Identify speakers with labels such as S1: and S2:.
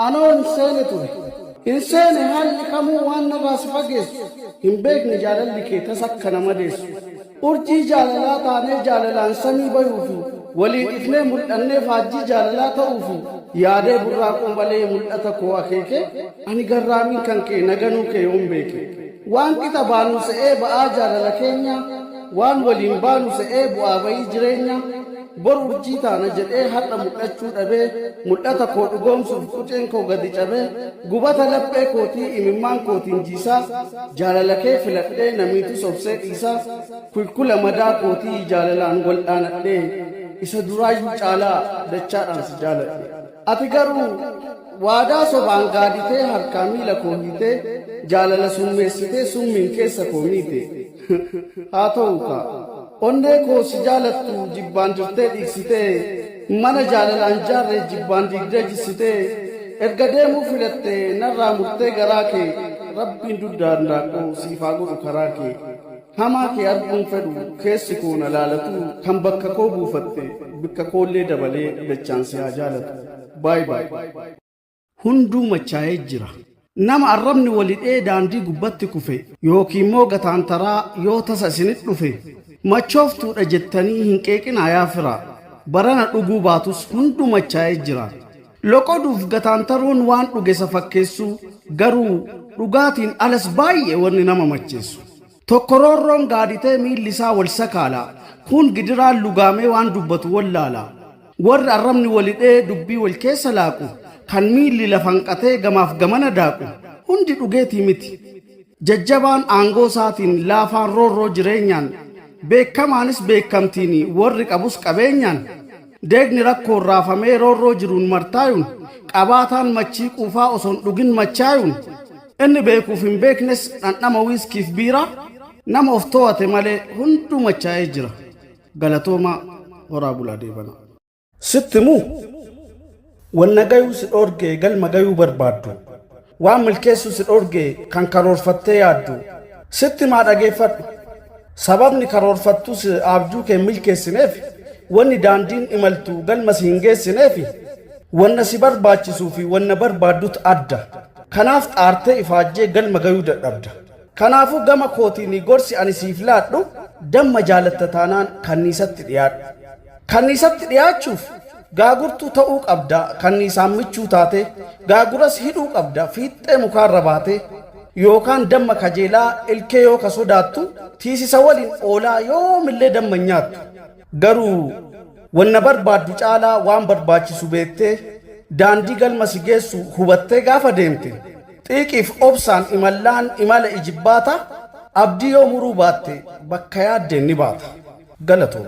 S1: أنا إنسان هل كمو وانا راس فقس هم بيك نجال اللي كي تسكن مدس أرجي جاللا تاني جاللا انساني بيوفو ولي إثنين ملأني فاجي جاللا توفو يادي براكم بلي ملأتكو أخيك أني قرامي كنكي نغنو كي يوم بيك وان كتابانو سئيب آجال لكينيا وان ولين بانو سئيب وابي جرينيا boru urjiitaana jedhee har'a mul'achuu dhabee mul'ata koo dhugoomsuuf quceen koo gadi cabee gubata laphee kootii imimmaan kootiin jiisaa jaalala kee filadhee namiitu sobsee dhiisaa kulkula madaa kootii jaalalaan waldhaanadhee isa duraayyuu caalaa dachaadhaan si jaaladhe ati garuu waadaa sobaan gaaditee harkaa miila koo hiitee jaalala summeessitee summiin keessa koo miite haa ta'uu kaa onne ko si jaalattu jibbaan jirtee dhiigsitee mana jaalalaan jaarree jibbaan diigdee jissitee erga deemuu filattee narraa murtee garaa kee rabbiin duddaan daaqoo siifaa godhu karaa kee hamaa kee arguun fedhu keessi koo na laalatu kan bakka koo buufatte bikka koollee dabalee dachaan si haa jaalatu baay baay hunduu machaa'ee jira nama arrabni walidhee daandii gubbatti kufe yookiin moo gataantaraa yoo tasa isinit dhufe machooftuudha jettanii hin qeeqinaa yaa firaa barana dhuguu baatus hunduu machaa'ee jira loqoduuf gataantaruun waan dhugesa fakkeessu garuu dhugaatiin alas baay'ee wanni nama macheessu tokkoroorroon gaaditee miillisaa wal sakaalaa kun gidiraan lugaamee waan dubbatu wallaalaa warri arrabni walidhee dubbii wal keessa laaqu kan miilli lafanqatee gamaaf gamana daaqu hundi dhugeetii miti jajjabaan aangoo isaatiin laafaan roorroo jireenyaan beekamaanis beekamtiini warri qabus qabeenyaan deegni rakkoon raafamee roorroo jiruun martaayuun qabaataan machii quufaa osoon dhugin machaayuun inni beekuuf hin beeknes dhandhama wiiskiif biiraa nama of to'ate malee hunduu machaa'ee jira galatooma horaa bulaa deebana sittimuu wanna gayuu si dhoorgee galma gayuu barbaaddu waan milkeessu si dhoorgee kan karoorfattee yaaddu sittimaa dhageeffadhu sababni karoorfattus abjuu kee milkeessineef wanni daandiin imaltu galma si hin geessineef wanna si barbaachisuu fi wanna barbaaddutu adda kanaaf xaartee ifaajjee galma gayuu dadhabda kanaafuu gama kootiin gorsi ani siif laadhu damma jaalatta taanaan kanniisatti dhiyaadhu kanniisatti dhiyaachuuf gaagurtuu ta'uu qabda kanniisaan michuu taate gaaguras hidhuu qabda fiixee mukaarra baate yookaan damma kajeelaa ilkee yoo ka sodaattu tiisisa waliin oolaa yoomillee damma nyaattu garuu wanna barbaaddu caalaa waan barbaachisu beektee daandii galma si geessu hubattee gaafa deemte xiiqiif obsaan imallaan imala ijibbaata abdii yoo muruu baatte bakka yaaddeen ni baata galatoom